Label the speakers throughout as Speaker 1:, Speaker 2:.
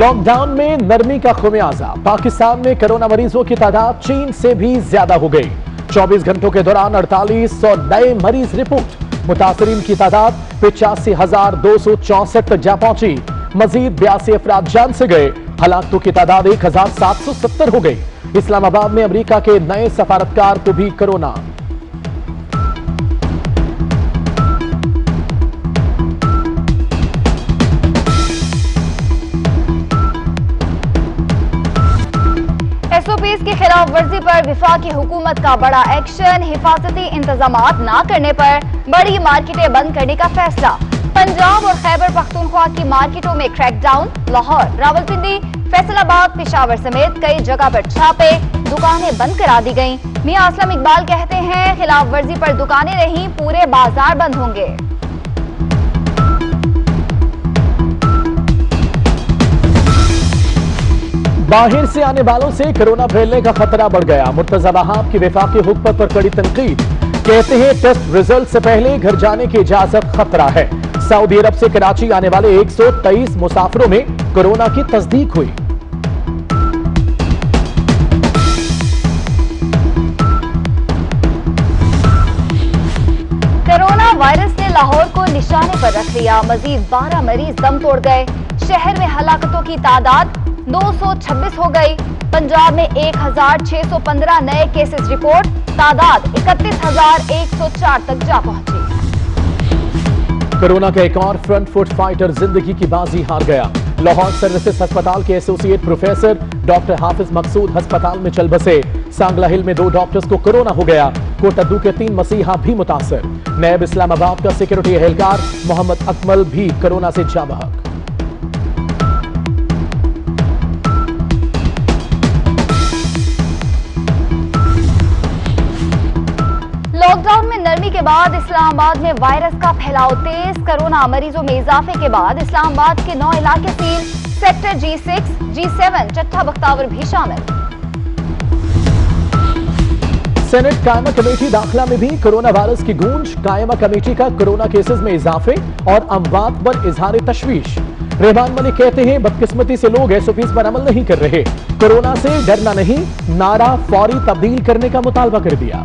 Speaker 1: Lockdown में नरमी का खुमियाजा। पाकिस्तान में कोरोना मरीजों की तादाद चीन से भी ज्यादा हो गई। 24 घंटों के दौरान 4800 नए मरीज रिपोर्ट। मुतासरीन की तादाद 85,264 तक जा पहुंची। मजीद 82 अफराद जान से गए। हलाकतों की तादाद 1770 हो गई। इस्लामाबाद में अमेरिका के नए सफारतकार को भी कोरोना।
Speaker 2: एसओपीज की खिलाफ वर्जी पर विफाकी हुकूमत का बड़ा एक्शन। हिफाजती इंतजामात न करने पर बड़ी मार्केटें बंद करने का फैसला। पंजाब और खैबर पख्तूनख्वा की मार्केटों में क्रैकडाउन। लाहौर, रावलपिंडी, फैसलाबाद, पेशावर समेत कई जगह पर छापे। दुकानें बंद करा दी गईं। मियां असलम इकबाल कहते हैं, खिलाफ वर्जी पर दुकानें नहीं, पूरे बाजार बंद होंगे।
Speaker 1: बाहर से आने वालों से कोरोना फैलने का खतरा बढ़ गया। मुर्तजा वहाब की वफाकी हुकूमत पर कड़ी तनकीद। कहते हैं टेस्ट रिजल्ट से पहले घर जाने की इजाजत खतरा है। सऊदी अरब से कराची आने वाले 123 मुसाफिरों में कोरोना की तस्दीक हुई।
Speaker 2: कोरोना वायरस ने लाहौर को निशाने पर रख लिया। मजीद 12 मरीज दम तोड़ गए। शहर में हलाकतों की तादाद 226 हो गई। पंजाब में 1615 नए केसेस रिपोर्ट। तादाद 31,104 तक जा पहुंची।
Speaker 1: कोरोना का एक और फ्रंट फुट फाइटर जिंदगी की बाजी हार गया। लाहौर सर्विसेज अस्पताल के एसोसिएट प्रोफेसर डॉक्टर हाफिज मकसूद अस्पताल में चल बसे। सांगला हिल में 2 डॉक्टर्स को कोरोना हो गया। कोटद्दू के 3 मसीहा भी मुतासर। नैब इस्लामाबाद का सिक्योरिटी एहलकार मोहम्मद अकमल भी कोरोना से जा बहक।
Speaker 2: लॉकडाउन में नरमी के बाद इस्लामाबाद में वायरस का फैलाव तेज। कोरोना मरीजों में इजाफे के बाद इस्लामाबाद के 9 इलाके सील। सेक्टर G6, G7, चट्टा बख्तावर भी शामिल।
Speaker 1: सेनेट कायमा कमेटी दाखिला में भी कोरोना वायरस की गूंज। कायमा कमेटी का कोरोना केसेस में इजाफे और अमवात पर इजहार तशवीश। रहमान मलिक कहते हैं, बदकिस्मती से लोग एसओपीज पर अमल नहीं कर रहे। कोरोना से डरना नहीं, नारा फौरी तब्दील करने का मुतालबा कर दिया।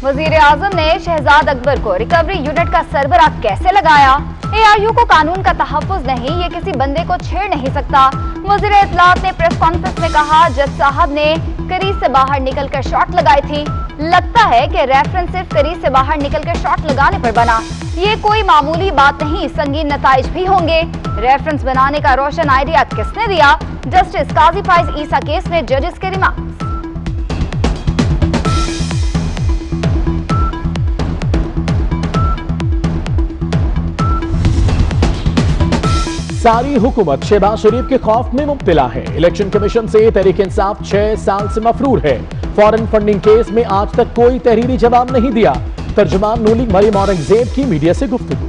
Speaker 2: वजीर आजम ने शहजाद अकबर को रिकवरी यूनिट का सरबराह कैसे लगाया। ARU को कानून का तहफ्फुज नहीं, ये किसी बंदे को छेड़ नहीं सकता। वजीर इत्तलात ने प्रेस कॉन्फ्रेंस में कहा, जज साहब ने क्रीज से बाहर निकलकर शॉट लगाई थी। लगता है कि रेफरेंस सिर्फ क्रीज से बाहर निकलकर शॉट लगाने पर बना। ये कोई मामूली बात नहीं, संगीन नताइज भी होंगे। रेफरेंस बनाने का रोशन आइडिया किसने दिया? जस्टिस काजी फाइज ईसा केस में जजेस के रिमार्क्स।
Speaker 1: सारी हुकूमत शहबाज शरीफ के खौफ में मुब्तला है। इलेक्शन कमीशन से तहरीक इंसाफ 6 साल से मफरूर है। फॉरेन फंडिंग केस में आज तक कोई तहरीरी जवाब नहीं दिया। तर्जुमान नूली मरियम औरंगजेब की मीडिया से गुफ्तगू।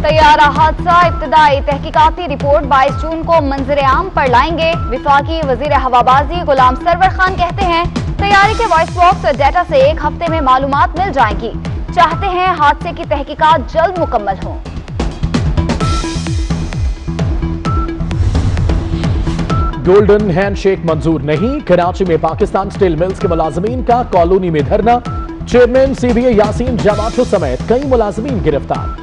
Speaker 2: तैयारा हादसा, इब्तदाई तहकीकाती रिपोर्ट 22 जून को मंजर आम पर लाएंगे। विफाकी वजीर हवाबाजी गुलाम सरवर खान कहते हैं, तैयारी के वॉइस बॉक्स और डेटा से 1 हफ्ते में मालूमात मिल जाएंगी। चाहते हैं हादसे की तहकीकात जल्द मुकम्मल हो।
Speaker 1: गोल्डन हैंडशेक मंजूर नहीं। कराची में पाकिस्तान स्टील मिल्स के मुलाजमीन का कॉलोनी में धरना। चेयरमैन CBA यासीन जमाठो समेत कई मुलाजमीन गिरफ्तार।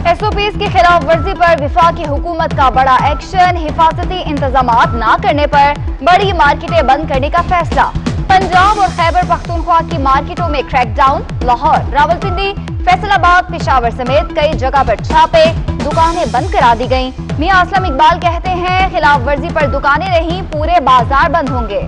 Speaker 2: एसओपीज की खिलाफ वर्जी पर विफाकी हुकूमत का बड़ा एक्शन। हिफाजती इंतजामात न करने पर बड़ी मार्केटें बंद करने का फैसला। पंजाब और खैबर पख्तूनख्वा की मार्केटों में क्रैकडाउन। लाहौर, रावलपिंडी, फैसलाबाद, पेशावर समेत कई जगह पर छापे। दुकानें बंद करा दी गईं। मियां असलम इकबाल कहते हैं, खिलाफ वर्जी पर दुकानें नहीं, पूरे बाजार बंद होंगे।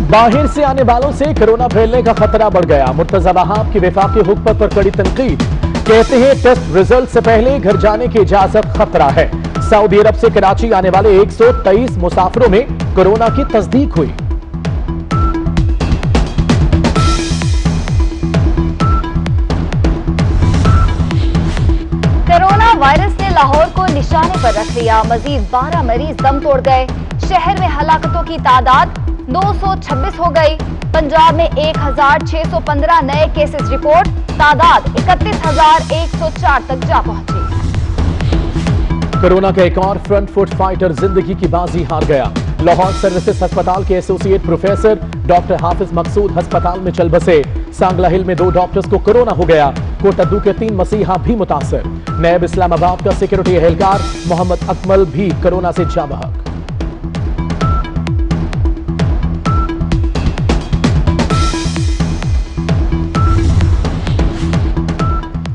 Speaker 1: बाहर से आने वालों से कोरोना फैलने का खतरा बढ़ गया। मुर्तजा वहाब की वफाकी हुकूमत पर कड़ी तनकीद। कहते हैं टेस्ट रिजल्ट से पहले घर जाने की इजाजत खतरा है। सऊदी अरब से कराची आने वाले 123 मुसाफिरों में कोरोना की तस्दीक हुई।
Speaker 2: वायरस ने लाहौर को निशाने पर रख लिया। मजीद 12 मरीज दम तोड़ गए। शहर में हलाकतों की तादाद 226 हो गई। पंजाब में 1615 नए केसेस रिपोर्ट, तादाद 31,104 तक जा पहुंची।
Speaker 1: कोरोना का एक और फ्रंट फुट फाइटर जिंदगी की बाजी हार गया। लाहौर सर्विसेज अस्पताल के एसोसिएट प्रोफेसर डॉक्टर हाफिज मकसूद अस्पताल में चल बसे। सांगला हिल में 2 डॉक्टर्स को कोरोना हो गया। कोटद्दू के 3 मसीहा भी मुतासर। नैब इस्लामाबाद का सिक्योरिटी एहलकार मोहम्मद अकमल भी कोरोना से जा बहक।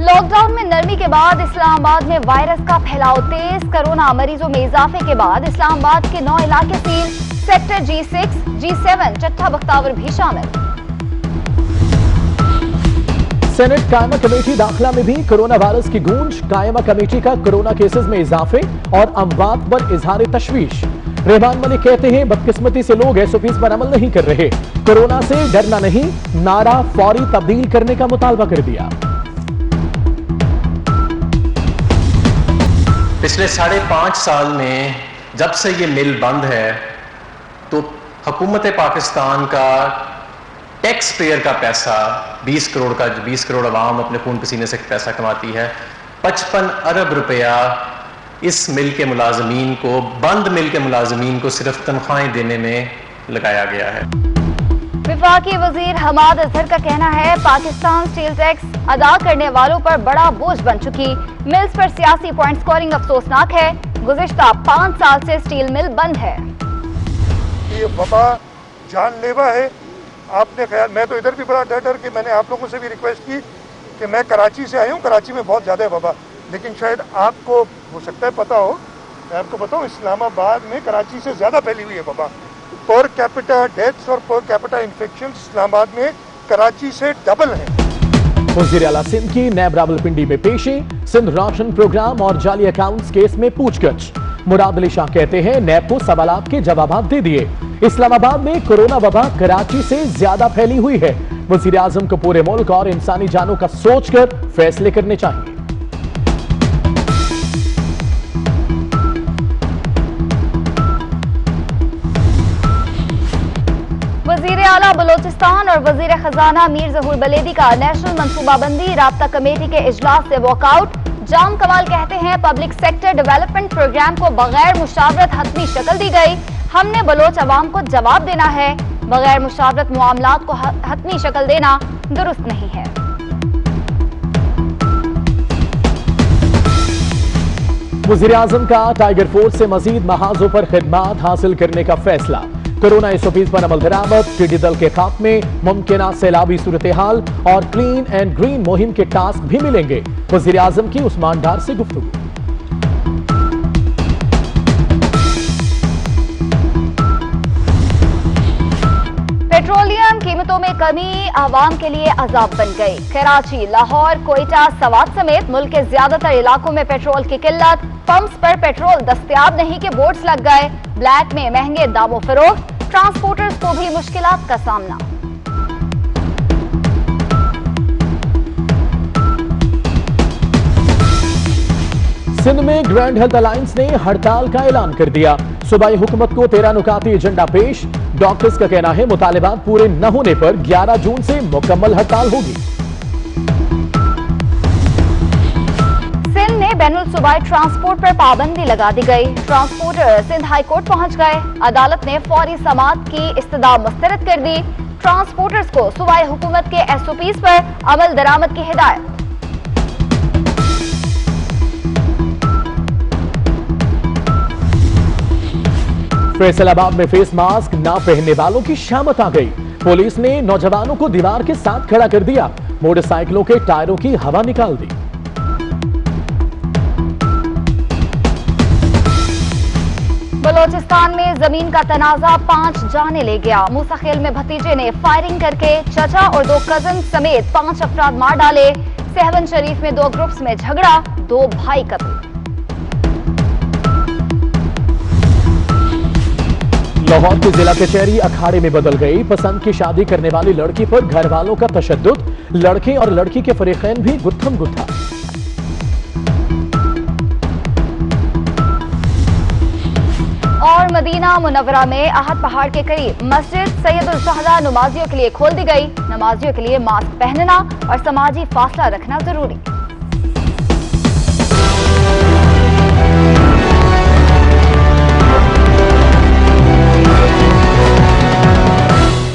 Speaker 2: लॉकडाउन में नरमी के बाद इस्लामाबाद में वायरस का फैलाव तेज। कोरोना मरीजों में इजाफे के बाद इस्लामाबाद के 9 इलाके सील। सेक्टर G6, G7, चट्टा बख्तावर भी शामिल।
Speaker 1: सेनेट कायमा कमेटी दाखिला में भी कोरोना वायरस की गूंज। कायमा कमेटी का कोरोना केसेस में इजाफे और अमवात पर इजहार तशवीश। रहमान मलिक कहते हैं बदकिस्मती से लोग SOPs पर अमल नहीं कर रहे। कोरोना से डरना नहीं, नारा फौरी तब्दील करने का मुतालबा कर दिया।
Speaker 3: पिछले 5.5 साल में जब से ये मिल बंद है तो हुकूमत पाकिस्तान का टैक्स पेयर का पैसा 20 करोड़ अवाम अपने खून पसीने से पैसा कमाती है। 55 अरब रुपया इस मिल के मुलाजमीन को, बंद मिल के मुलाजमीन को सिर्फ तनख्वाहें देने में लगाया गया है।
Speaker 2: विफाकी वजीर हमाद अजहर का कहना है पाकिस्तान स्टील टैक्स अदा करने वालों पर बड़ा बोझ बन चुकी। मिल्स पर सियासी पॉइंट स्कोरिंग अफसोसनाक है। गुज़िश्ता 5 साल से स्टील मिल बंद है।
Speaker 4: ये वबा जानलेवा है। आपने ख्याल, मैं तो इधर भी बड़ा डर के मैंने आप लोगों से भी रिक्वेस्ट की कि मैं कराची से आया हूँ, कराची में बहुत ज़्यादा है वबा, लेकिन शायद आपको हो सकता है पता हो, मैं आपको बताऊँ इस्लामाबाद में कराची से ज़्यादा फैली हुई है वबा। पर कैपिटा डेथ्स और पर कैपिटा इन्फेक्शन इस्लामाबाद में कराची से डबल है।
Speaker 1: वज़ीर आला सिंध की नैब रावलपिंडी में पेशी। सिंध राशन प्रोग्राम और जाली अकाउंट्स केस में पूछगछ। मुराद अली शाह कहते हैं नैब को सवालात के जवाब दे दिए। इस्लामाबाद में कोरोना वबा कराची से ज्यादा फैली हुई है। वज़ीर आज़म को पूरे मुल्क और इंसानी जानों का सोचकर फैसले करने चाहिए।
Speaker 2: वज़ीर आला बलोचिस्तान और वज़ीर खजाना मीर ज़हूर बलेदी का नेशनल मनसूबाबंदी राब्ता कमेटी के इजलास से वॉकआउट। जाम कमाल कहते हैं पब्लिक सेक्टर डेवलपमेंट प्रोग्राम को बगैर मुशावरत हतमी शक्ल दी गई। हमने बलोच अवाम को जवाब देना है। बगैर मुशावरत मामलात को हतमी शक्ल देना दुरुस्त नहीं है।
Speaker 1: वज़ीर आज़म का टाइगर फोर्स से मजीद महाजों पर खिदमात हासिल करने का फैसला। कोरोना SOPs पर अमल दरामद। टिड्डी दल के खात्मे, मुमकिना सैलाबी सूरत हाल और क्लीन एंड ग्रीन मुहिम के टास्क भी मिलेंगे। वज़ीर आज़म की उस्मान डार से गुफ्तगू।
Speaker 2: पेट्रोलियम कीमतों में कमी आवाम के लिए अजाब बन गई। कराची, लाहौर, कोयटा, सवात समेत मुल्क के ज्यादातर इलाकों में पेट्रोल की किल्लत। पंप्स पर पेट्रोल दस्तयाब नहीं के बोर्ड्स लग गए। ब्लैक में महंगे दामों फरोख्त। ट्रांसपोर्टर्स को भी मुश्किलात का सामना।
Speaker 1: सिंध में ग्रैंड हेल्थ अलायंस ने हड़ताल का ऐलान कर दिया। सूबाई हुकूमत को 13 नुकाती एजेंडा पेश। डॉक्टर्स का कहना है मुतालिबात पूरे न होने पर 11 जून से मुकम्मल हड़ताल होगी।
Speaker 2: सिंध में बैनुल सूबाई ट्रांसपोर्ट पर पाबंदी लगा दी गई। ट्रांसपोर्टर सिंध हाई कोर्ट पहुंच गए। अदालत ने फौरी समाअत की इस्तदा मुस्तरद कर दी। ट्रांसपोर्टर्स को सूबाई हुकूमत के SOPs पर अमल दरामद की हिदायत।
Speaker 1: फैसलाबाद में फेस मास्क ना पहनने वालों की शामत आ गई। पुलिस ने नौजवानों को दीवार के साथ खड़ा कर दिया। मोटरसाइकिलों के टायरों की हवा निकाल दी।
Speaker 2: बलोचिस्तान में जमीन का तनाजा 5 जाने ले गया। मूसाखेल में भतीजे ने फायरिंग करके चचा और 2 कजन समेत 5 अफराद मार डाले। सहवन शरीफ में 2 ग्रुप्स में झगड़ा, 2 भाई कत्ल।
Speaker 1: लाहौर की जिला कचहरी अखाड़े में बदल गई। पसंद की शादी करने वाली लड़की पर घर वालों का तशद्दुद। लड़के और लड़की के फरीकैन भी गुत्थम गुत्था।
Speaker 2: मदीना मुनव्वरा में आहत पहाड़ के करीब मस्जिद सैयदुल शुहदा नमाजियों के लिए खोल दी गई। नमाजियों के लिए मास्क पहनना और समाजी फासला रखना जरूरी।